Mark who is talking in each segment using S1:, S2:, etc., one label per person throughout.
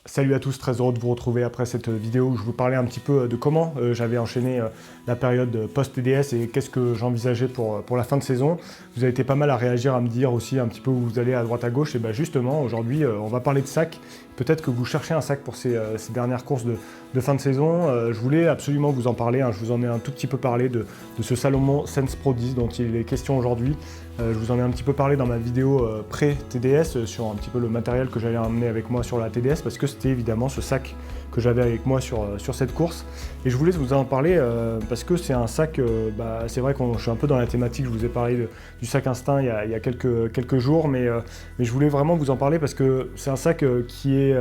S1: Salut à tous, très heureux de vous retrouver après cette vidéo où je vous parlais un petit peu de comment j'avais enchaîné la période post-TDS et qu'est-ce que j'envisageais pour la fin de saison. Vous avez été pas mal à réagir, à me dire aussi un petit peu où vous allez à droite à gauche. Et bien justement, aujourd'hui, on va parler de sac. Peut-être que vous cherchez un sac pour ces dernières courses de fin de saison. Je voulais absolument vous en parler, hein. Je vous en ai un tout petit peu parlé de ce Salomon Sense Pro 10 dont il est question aujourd'hui. Je vous en ai un petit peu parlé dans ma vidéo pré-TDS sur un petit peu le matériel que j'allais emmener avec moi sur la TDS parce que c'était évidemment ce sac que j'avais avec moi sur cette course. Et je voulais vous en parler parce que c'est un sac, c'est vrai que je suis un peu dans la thématique, je vous ai parlé du sac Instinct il y a quelques jours, mais je voulais vraiment vous en parler parce que c'est un sac qui est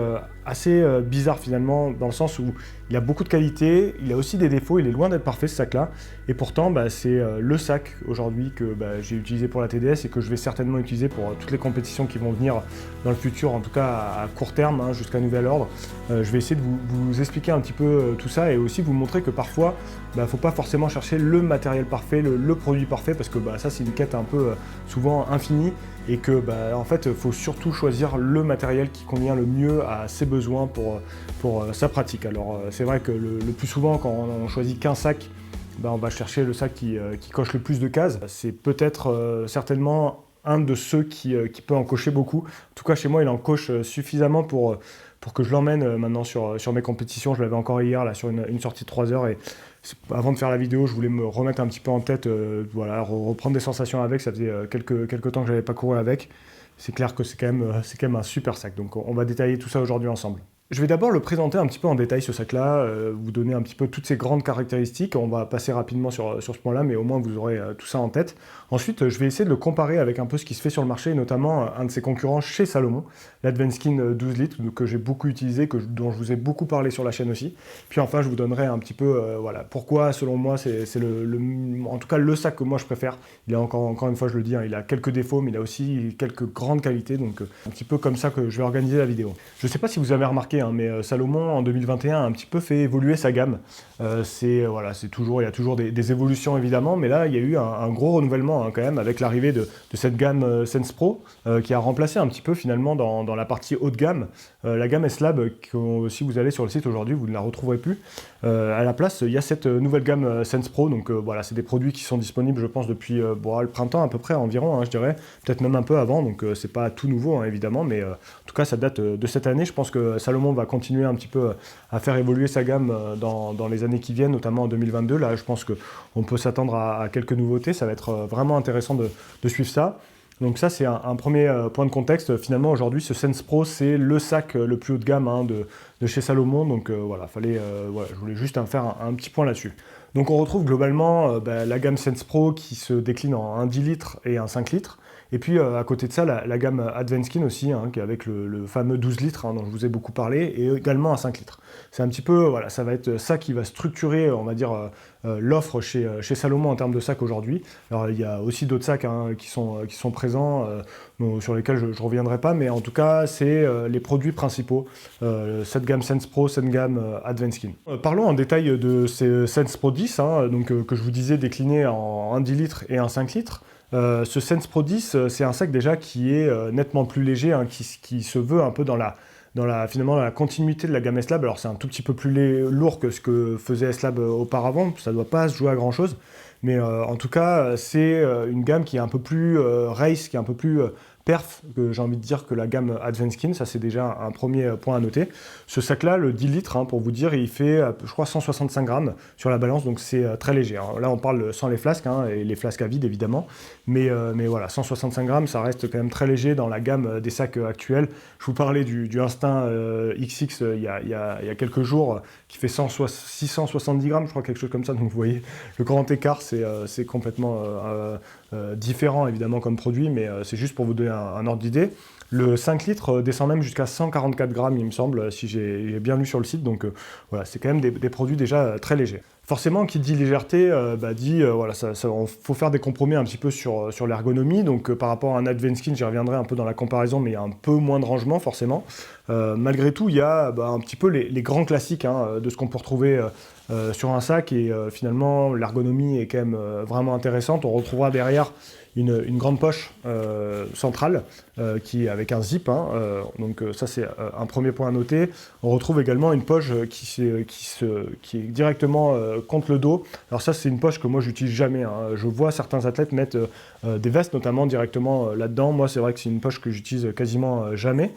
S1: assez bizarre finalement, dans le sens où il a beaucoup de qualités, il a aussi des défauts, il est loin d'être parfait ce sac-là, et pourtant c'est le sac aujourd'hui que j'ai utilisé pour la TDS et que je vais certainement utiliser pour toutes les compétitions qui vont venir dans le futur, en tout cas à court terme, hein, jusqu'à nouvel ordre. Je vais essayer de vous expliquer un petit peu tout ça et aussi vous montrer que parfois, il ne faut pas forcément chercher le matériel parfait, le produit parfait, parce que ça c'est une quête un peu souvent infinie. Et que en fait, il faut surtout choisir le matériel qui convient le mieux à ses besoins pour sa pratique. Alors c'est vrai que le plus souvent, quand on choisit qu'un sac, on va chercher le sac qui coche le plus de cases. C'est peut-être certainement un de ceux qui peut en cocher beaucoup. En tout cas, chez moi, il en coche suffisamment pour que je l'emmène maintenant sur mes compétitions. Je l'avais encore hier là, sur une sortie de 3 heures. Et avant de faire la vidéo, je voulais me remettre un petit peu en tête, reprendre des sensations avec. Ça faisait quelques temps que je n'avais pas couru avec. C'est clair que c'est quand même un super sac. Donc on va détailler tout ça aujourd'hui ensemble. Je vais d'abord le présenter un petit peu en détail ce sac-là, vous donner un petit peu toutes ses grandes caractéristiques. On va passer rapidement sur ce point-là, mais au moins vous aurez tout ça en tête. Ensuite, je vais essayer de le comparer avec un peu ce qui se fait sur le marché, notamment un de ses concurrents chez Salomon, l'Advanced 12 litres, que j'ai beaucoup utilisé, dont je vous ai beaucoup parlé sur la chaîne aussi. Puis enfin, je vous donnerai un petit peu pourquoi, selon moi, c'est en tout cas le sac que moi je préfère. Il a encore une fois, je le dis, hein, il a quelques défauts, mais il a aussi quelques grandes qualités, donc un petit peu comme ça que je vais organiser la vidéo. Je ne sais pas si vous avez remarqué, mais Salomon en 2021 a un petit peu fait évoluer sa gamme. Il y a toujours des évolutions évidemment, mais là il y a eu un gros renouvellement quand même avec l'arrivée de cette gamme Sense Pro qui a remplacé un petit peu finalement dans la partie haut de gamme la gamme S-Lab, si vous allez sur le site aujourd'hui vous ne la retrouverez plus. À la place il y a cette nouvelle gamme Sense Pro, donc c'est des produits qui sont disponibles je pense depuis le printemps à peu près environ, hein, je dirais, peut-être même un peu avant, donc c'est pas tout nouveau hein, évidemment, mais en tout cas ça date de cette année. Je pense que Salomon va continuer un petit peu à faire évoluer sa gamme dans les années qui viennent, notamment en 2022. Là, je pense qu'on peut s'attendre à quelques nouveautés. Ça va être vraiment intéressant de suivre ça. Donc ça, c'est un premier point de contexte. Finalement, aujourd'hui, ce Sense Pro, c'est le sac le plus haut de gamme de chez Salomon. Donc je voulais juste faire un petit point là-dessus. Donc on retrouve globalement la gamme Sense Pro qui se décline en un 10 litres et un 5 litres. Et puis à côté de ça, la gamme Advanced aussi, hein, qui est avec le fameux 12 litres dont je vous ai beaucoup parlé, et également un 5 litres. C'est un petit peu, ça va être ça qui va structurer, on va dire, l'offre chez Salomon en termes de sacs aujourd'hui. Alors il y a aussi d'autres sacs qui sont présents, sur lesquels je ne reviendrai pas, mais en tout cas, c'est les produits principaux, cette gamme Sense Pro, cette gamme Advanced. Parlons en détail de ces Sense Pro 10, que je vous disais décliné en un 10 litres et un 5 litres. Ce Sense Pro 10, c'est un sac déjà qui est nettement plus léger, hein, qui se veut un peu finalement, dans la continuité de la gamme S-Lab. Alors c'est un tout petit peu plus lourd que ce que faisait S-Lab auparavant, ça ne doit pas se jouer à grand chose, mais en tout cas c'est une gamme qui est un peu plus race, qui est un peu plus perf, que j'ai envie de dire, que la gamme Advanced. Ça c'est déjà un premier point à noter. Ce sac-là, le 10 litres, pour vous dire, il fait, je crois, 165 grammes sur la balance, donc c'est très léger. Là, on parle sans les flasques, et les flasques à vide, évidemment. Mais voilà, 165 grammes, ça reste quand même très léger dans la gamme des sacs actuels. Je vous parlais du Instinct XX il y a quelques jours, qui fait 670 grammes, je crois, quelque chose comme ça. Donc vous voyez, le grand écart, c'est complètement différent, évidemment, comme produit, mais c'est juste pour vous donner un ordre d'idée. Le 5 litres descend même jusqu'à 144 grammes, il me semble, si j'ai bien lu sur le site. Donc c'est quand même des produits déjà très légers. Forcément, qui dit légèreté, faut faire des compromis un petit peu sur l'ergonomie. Donc par rapport à un Advanced, j'y reviendrai un peu dans la comparaison, mais il y a un peu moins de rangement, forcément. Malgré tout, il y a un petit peu les grands classiques de ce qu'on peut retrouver sur un sac, et finalement, l'ergonomie est quand même vraiment intéressante. On retrouvera derrière une grande poche centrale qui est avec un zip, hein, donc ça c'est un premier point à noter. On retrouve également une poche qui est directement contre le dos. Alors ça c'est une poche que moi j'utilise jamais, hein. Je vois certains athlètes mettre des vestes notamment directement là-dedans. Moi c'est vrai que c'est une poche que j'utilise quasiment jamais.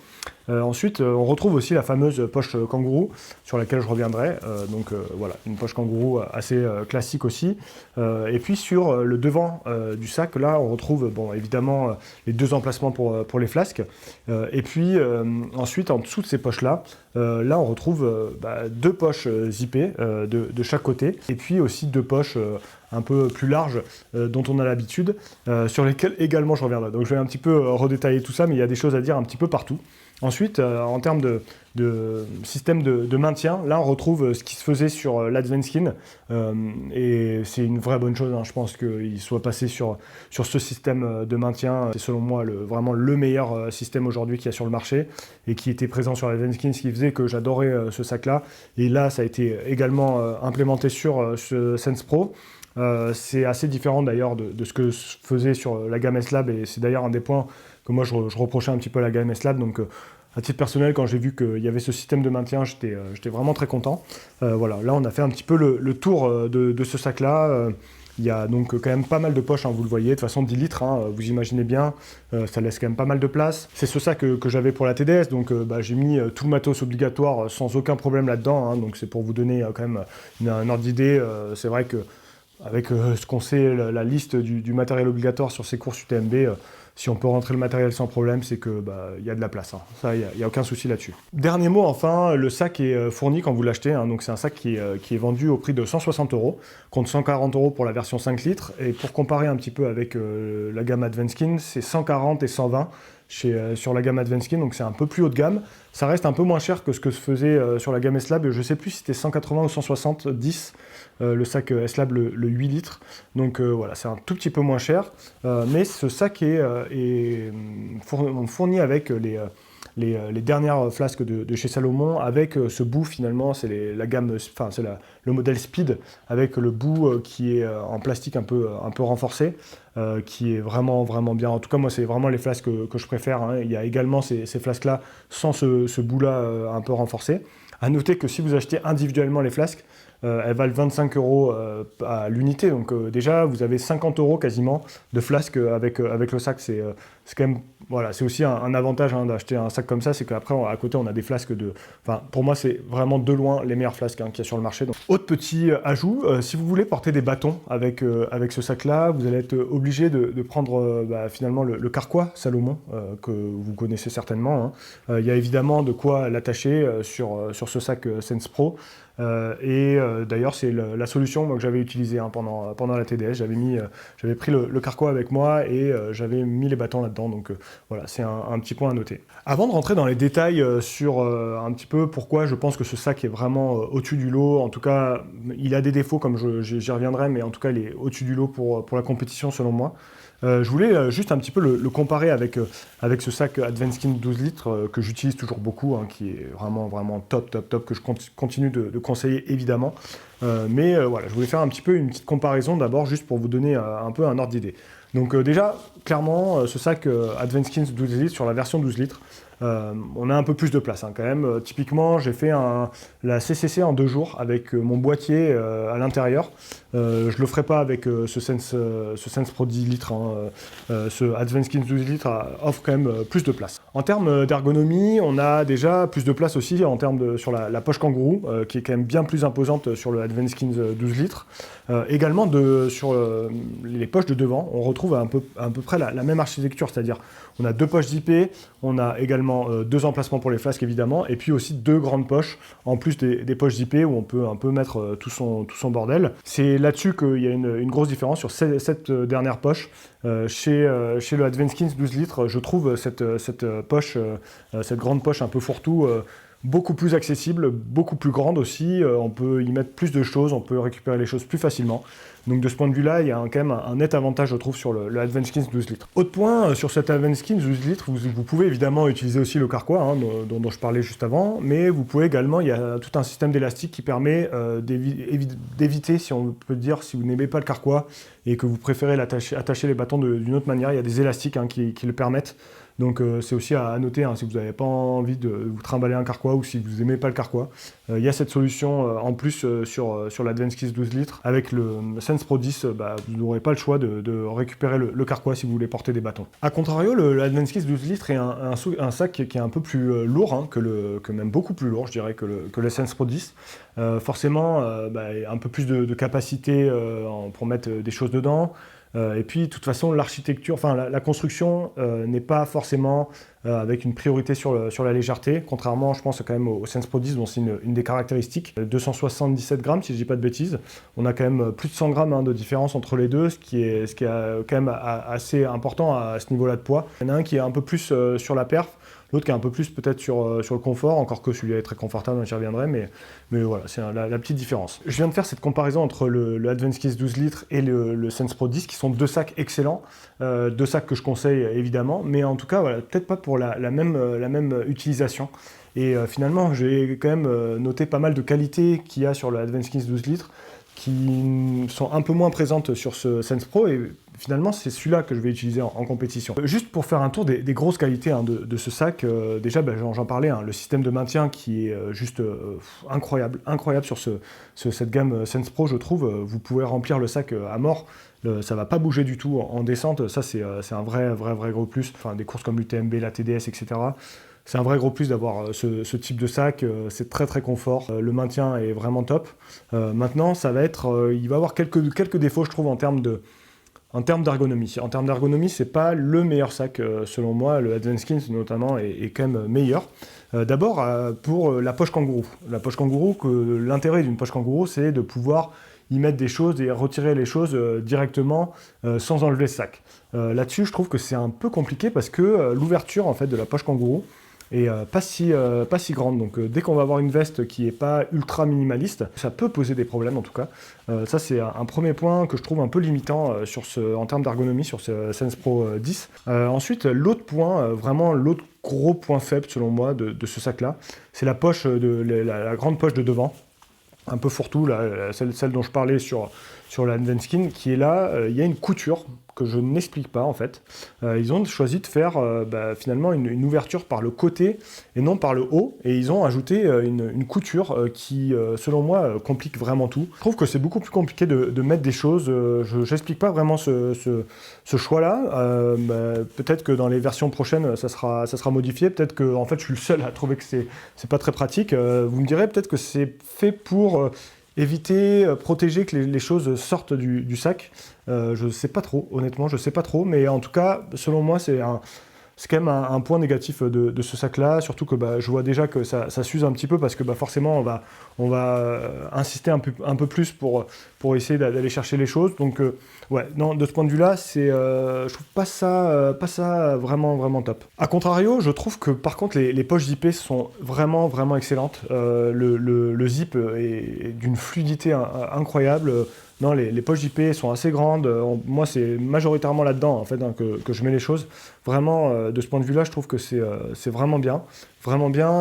S1: Ensuite, on retrouve aussi la fameuse poche kangourou sur laquelle je reviendrai. Voilà, une poche kangourou assez classique aussi. Et puis sur le devant du sac, là, on retrouve bon, évidemment les deux emplacements pour les flasques. Et puis ensuite, en dessous de ces poches-là, là, on retrouve deux poches zippées de chaque côté. Et puis aussi deux poches un peu plus larges dont on a l'habitude, sur lesquelles également je reviendrai. Donc je vais un petit peu redétailler tout ça, mais il y a des choses à dire un petit peu partout. Ensuite, en termes de système de maintien, là on retrouve ce qui se faisait sur l'Advanced et c'est une vraie bonne chose, hein. Je pense qu'il soit passé sur ce système de maintien. C'est selon moi vraiment le meilleur système aujourd'hui qu'il y a sur le marché et qui était présent sur l'Advanced, ce qui faisait que j'adorais ce sac-là. Et là, ça a été également implémenté sur ce Sense Pro. C'est assez différent d'ailleurs de ce que faisait sur la gamme S-Lab et c'est d'ailleurs un des points que moi je reprochais un petit peu à la gamme S-Lab. Donc à titre personnel, quand j'ai vu qu'il y avait ce système de maintien, j'étais vraiment très content. Voilà, là on a fait un petit peu le tour de ce sac-là. Il y a donc quand même pas mal de poches, hein, vous le voyez, de toute façon 10 litres, hein, vous imaginez bien, ça laisse quand même pas mal de place. C'est ce sac que j'avais pour la TDS, donc j'ai mis tout le matos obligatoire sans aucun problème là-dedans, hein, donc c'est pour vous donner quand même un ordre d'idée. C'est vrai que avec ce qu'on sait, la liste du matériel obligatoire sur ces courses UTMB, si on peut rentrer le matériel sans problème, c'est que y a de la place, hein. Ça, il n'y a aucun souci là-dessus. Dernier mot, enfin, le sac est fourni quand vous l'achetez, hein. Donc c'est un sac qui est vendu au prix de 160 €, contre 140 € pour la version 5 litres. Et pour comparer un petit peu avec la gamme Advanced, c'est 140 et 120 sur la gamme Advanced, donc c'est un peu plus haut de gamme. Ça reste un peu moins cher que ce que se faisait sur la gamme S-Lab. Je ne sais plus si c'était 180 ou 170 le sac S-Lab, le 8 litres. Donc voilà, c'est un tout petit peu moins cher. Mais ce sac est fourni avec les dernières flasques de chez Salomon, avec ce bout finalement, c'est la gamme, enfin c'est le modèle Speed, avec le bout qui est en plastique un peu renforcé, qui est vraiment bien. En tout cas moi c'est vraiment les flasques que je préfère, hein. Il y a également ces flasques-là sans ce bout-là un peu renforcé. À noter que si vous achetez individuellement les flasques, elles valent 25 € à l'unité, donc déjà vous avez 50 € quasiment de flasques avec le sac. C'est quand même, voilà, c'est aussi un avantage, hein, d'acheter un sac comme ça, c'est qu'après à côté on a des flasques enfin pour moi c'est vraiment de loin les meilleures flasques, hein, qu'il y a sur le marché. Donc, autre petit ajout, si vous voulez porter des bâtons avec ce sac-là, vous allez être obligé de prendre finalement le carquois Salomon que vous connaissez certainement, hein. Il y a évidemment de quoi l'attacher sur ce sac Sense Pro. D'ailleurs c'est la solution moi, que j'avais utilisée, hein, pendant la TDS. J'avais pris le carquois avec moi et j'avais mis les bâtons là-dedans, donc voilà, c'est un petit point à noter. Avant de rentrer dans les détails sur un petit peu pourquoi je pense que ce sac est vraiment au-dessus du lot, en tout cas il a des défauts comme j'y reviendrai, mais en tout cas il est au-dessus du lot pour la compétition selon moi. Je voulais juste un petit peu le comparer avec ce sac Advanced 12 litres que j'utilise toujours beaucoup, hein, qui est vraiment top, que je continue de conseiller évidemment. Voilà, je voulais faire un petit peu une petite comparaison d'abord, juste pour vous donner un peu un ordre d'idée. Donc déjà, clairement, ce sac Advanced 12 litres sur la version 12 litres, on a un peu plus de place, hein, quand même. Typiquement, j'ai fait la CCC en 2 jours avec mon boîtier à l'intérieur. Je le ferai pas avec ce Sense Pro 10 litres, hein. Ce Advanced 12 litres offre quand même plus de place. En termes d'ergonomie, on a déjà plus de place aussi sur la poche kangourou, qui est quand même bien plus imposante sur le Advanced 12 litres. Également sur les poches de devant, on retrouve à peu près la même architecture, c'est-à-dire on a 2 poches zippées, on a également 2 emplacements pour les flasques évidemment, et puis aussi 2 grandes poches, en plus des poches zippées où on peut un peu mettre tout son bordel. C'est là-dessus qu'il y a une grosse différence sur cette dernière poche. Chez le Advanced 12 litres, je trouve cette poche, cette grande poche un peu fourre-tout, beaucoup plus accessible, beaucoup plus grande aussi. On peut y mettre plus de choses, on peut récupérer les choses plus facilement. Donc de ce point de vue-là, il y a quand même un net avantage, je trouve, sur le Advanced 12 litres. Autre point, sur cet Advanced 12 litres, vous pouvez évidemment utiliser aussi le carquois, hein, dont je parlais juste avant, mais vous pouvez également, il y a tout un système d'élastique qui permet d'éviter, si on peut dire, si vous n'aimez pas le carquois et que vous préférez attacher les bâtons d'une autre manière, il y a des élastiques, hein, qui le permettent. Donc c'est aussi à noter, hein, si vous n'avez pas envie de vous trimballer un carquois ou si vous n'aimez pas le carquois. Il y a cette solution en plus sur l'Advance Keys 12 litres. Avec le Sense Pro 10, vous n'aurez pas le choix de récupérer le carquois si vous voulez porter des bâtons. A contrario, l'Advance Keys 12 litres est un sac qui est un peu plus lourd, hein, que même beaucoup plus lourd, je dirais, que le Sense Pro 10. Forcément, un peu plus de capacité pour mettre des choses dedans. Et puis, de toute façon, l'architecture, enfin la construction n'est pas forcément avec une priorité sur la légèreté, contrairement, je pense, quand même au Sense Pro 10, dont c'est une des caractéristiques. 277 grammes, si je ne dis pas de bêtises. On a quand même plus de 100 grammes de différence entre les deux, ce qui est quand même assez important à ce niveau-là de poids. Il y en a un qui est un peu plus sur la perf, l'autre qui est un peu plus peut-être sur le confort, encore que celui-là est très confortable, j'y reviendrai, mais voilà, c'est la petite différence. Je viens de faire cette comparaison entre le Advance Keys 12 litres et le Sense Pro 10, qui sont deux sacs excellents, deux sacs que je conseille évidemment, mais en tout cas, voilà, peut-être pas pour la même utilisation. Et finalement, j'ai quand même noté pas mal de qualités qu'il y a sur le Advance Keys 12 litres, qui sont un peu moins présentes sur ce Sense Pro, et finalement c'est celui-là que je vais utiliser en compétition. Juste pour faire un tour des grosses qualités de ce sac, déjà j'en parlais, hein, le système de maintien qui est juste incroyable sur cette gamme Sense Pro, je trouve. Vous pouvez remplir le sac à mort, ça va pas bouger du tout en descente, ça c'est un vrai gros plus. Enfin, des courses comme l'UTMB, la TDS, etc. C'est un vrai gros plus d'avoir ce type de sac, c'est très confort, le maintien est vraiment top. Maintenant, ça va être, il va avoir quelques défauts, je trouve, en termes d'ergonomie. En termes d'ergonomie, c'est pas le meilleur sac, selon moi. Le Advance Keys, notamment, est quand même meilleur. D'abord, pour la poche kangourou. La poche kangourou, l'intérêt d'une poche kangourou, c'est de pouvoir y mettre des choses et retirer les choses directement sans enlever le sac. Là-dessus, je trouve que c'est un peu compliqué parce que l'ouverture en fait, de la poche kangourou et pas si grande. Donc dès qu'on va avoir une veste qui n'est pas ultra minimaliste, ça peut poser des problèmes en tout cas. Ça c'est un premier point que je trouve un peu limitant en termes d'ergonomie sur ce Sense Pro 10. Ensuite, l'autre point, vraiment l'autre gros point faible selon moi de ce sac-là, c'est la poche, la grande poche de devant. Un peu fourre-tout, celle dont je parlais sur l'Advance Keys, qui est là, il y a une couture que je n'explique pas en fait. Ils ont choisi de faire finalement une ouverture par le côté et non par le haut, et ils ont ajouté une couture qui, selon moi, complique vraiment tout. Je trouve que c'est beaucoup plus compliqué de mettre des choses, je n'explique pas vraiment ce choix-là. Peut-être que dans les versions prochaines, ça sera modifié, peut-être que en fait, je suis le seul à trouver que c'est pas très pratique. Vous me direz peut-être que c'est fait pour éviter, protéger que les choses sortent du sac. Je sais pas trop, honnêtement, je sais pas trop, mais en tout cas, selon moi, c'est quand même un point négatif de ce sac-là, surtout que je vois déjà que ça s'use un petit peu parce que forcément on va insister un peu plus pour essayer d'aller chercher les choses. Donc ouais, non, de ce point de vue-là, je trouve pas ça vraiment top. A contrario, je trouve que par contre les poches zippées sont vraiment excellentes. Le zip est d'une fluidité incroyable. Non, les poches JP sont assez grandes. Moi, c'est majoritairement là-dedans en fait, hein, que je mets les choses. Vraiment, de ce point de vue-là, je trouve que c'est vraiment bien.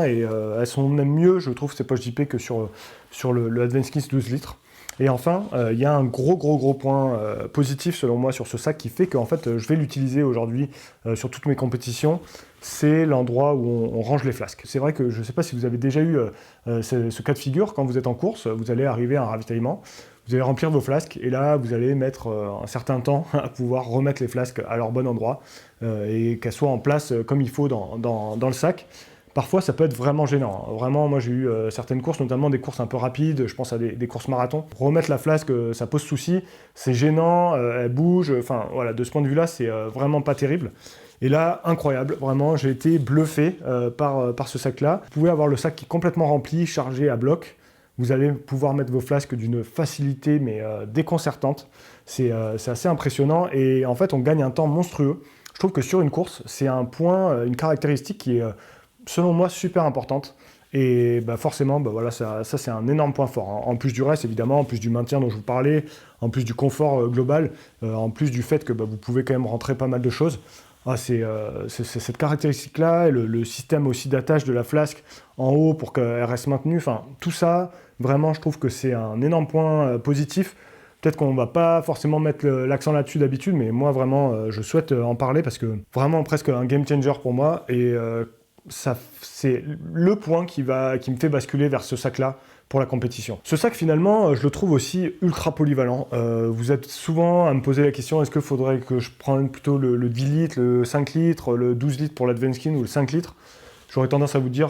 S1: Et elles sont même mieux, je trouve, ces poches JP que sur le Advance Keys 12 litres. Et enfin, il y a un gros point positif selon moi sur ce sac qui fait qu'en fait, je vais l'utiliser aujourd'hui sur toutes mes compétitions. C'est l'endroit où on range les flasques. C'est vrai que je ne sais pas si vous avez déjà eu ce cas de figure. Quand vous êtes en course, vous allez arriver à un ravitaillement. Vous allez remplir vos flasques et là, vous allez mettre un certain temps à pouvoir remettre les flasques à leur bon endroit et qu'elles soient en place comme il faut dans le sac. Parfois, ça peut être vraiment gênant. Vraiment, moi, j'ai eu certaines courses, notamment des courses un peu rapides, je pense à des courses marathon. Remettre la flasque, ça pose souci, c'est gênant, elle bouge. Enfin, voilà, de ce point de vue-là, c'est vraiment pas terrible. Et là, incroyable, vraiment, j'ai été bluffé par ce sac-là. Vous pouvez avoir le sac qui est complètement rempli, chargé à bloc. Vous allez pouvoir mettre vos flasques d'une facilité mais déconcertante. C'est assez impressionnant et en fait on gagne un temps monstrueux. Je trouve que sur une course, c'est un point, une caractéristique qui est selon moi super importante. Et forcément, voilà, ça c'est un énorme point fort. Hein. En plus du reste, évidemment, en plus du maintien dont je vous parlais, en plus du confort global, en plus du fait que vous pouvez quand même rentrer pas mal de choses. C'est cette caractéristique-là, et le système aussi d'attache de la flasque en haut pour qu'elle reste maintenue. Enfin, tout ça, vraiment, je trouve que c'est un énorme point positif. Peut-être qu'on va pas forcément mettre l'accent là-dessus d'habitude, mais moi vraiment, je souhaite en parler parce que vraiment presque un game changer pour moi et c'est le point qui me fait basculer vers ce sac-là pour la compétition. Ce sac finalement, je le trouve aussi ultra polyvalent. Vous êtes souvent à me poser la question, est-ce qu'il faudrait que je prenne plutôt le 10 litres, le 5 litres, le 12 litres pour l'Advanced ou le 5 litres? J'aurais tendance à vous dire,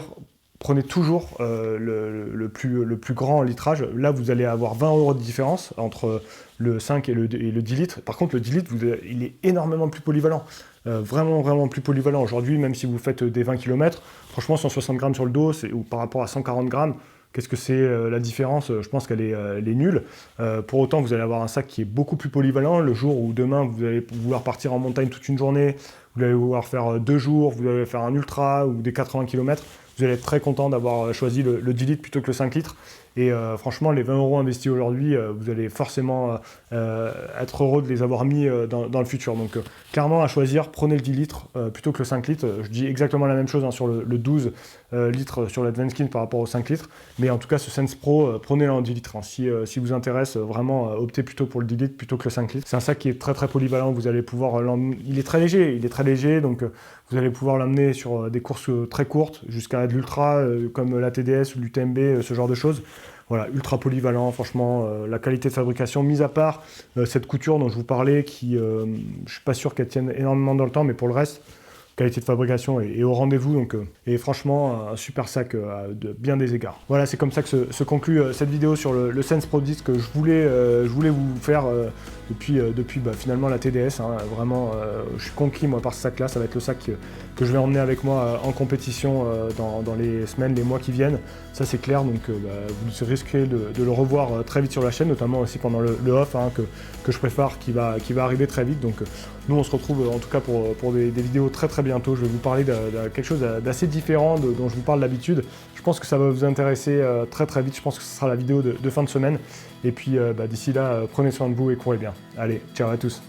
S1: prenez toujours le plus grand litrage. Là, vous allez avoir 20 € de différence entre le 5 et le 10 litres. Par contre, le 10 litres, il est énormément plus polyvalent. Vraiment plus polyvalent. Aujourd'hui, même si vous faites des 20 km, franchement, 160 grammes sur le dos, ou par rapport à 140 grammes, qu'est-ce que c'est la différence? Je pense qu'elle est nulle. Pour autant, vous allez avoir un sac qui est beaucoup plus polyvalent. Le jour où demain, vous allez vouloir partir en montagne toute une journée, vous allez vouloir faire 2 jours, vous allez faire un ultra ou des 80 km, vous allez être très content d'avoir choisi le 10 litres plutôt que le 5 litres. Et franchement, les 20 € investis aujourd'hui, vous allez forcément être heureux de les avoir mis dans le futur. Donc clairement, à choisir, prenez le 10 litres plutôt que le 5 litres. Je dis exactement la même chose sur le 12 litres sur l'Advanced par rapport au 5 litres. Mais en tout cas, ce Sense Pro, prenez-le en 10 litres. Si vous intéresse, vraiment, optez plutôt pour le 10 litres plutôt que le 5 litres. C'est un sac qui est très polyvalent. Vous allez pouvoir il est très léger, donc vous allez pouvoir l'emmener sur des courses très courtes, jusqu'à de l'ultra, comme la TDS ou l'UTMB, ce genre de choses. Voilà, ultra polyvalent, franchement, la qualité de fabrication, mis à part cette couture dont je vous parlais, qui, je ne suis pas sûr qu'elle tienne énormément dans le temps, mais pour le reste, qualité de fabrication est au rendez-vous, donc, et franchement, un super sac de bien des égards. Voilà, c'est comme ça que se conclut cette vidéo sur le Sense Pro 10 que je voulais vous faire depuis finalement la TDS. Vraiment, je suis conquis moi par ce sac-là, ça va être le sac que je vais emmener avec moi en compétition dans les semaines, les mois qui viennent. Ça c'est clair, donc vous risquez de le revoir très vite sur la chaîne, notamment aussi pendant le off que je prépare, qui va arriver très vite. Donc nous on se retrouve en tout cas pour des vidéos très bientôt. Je vais vous parler de quelque chose d'assez différent dont je vous parle d'habitude. Je pense que ça va vous intéresser très vite. Je pense que ce sera la vidéo de fin de semaine. Et puis d'ici là, prenez soin de vous et courez bien. Allez, ciao à tous.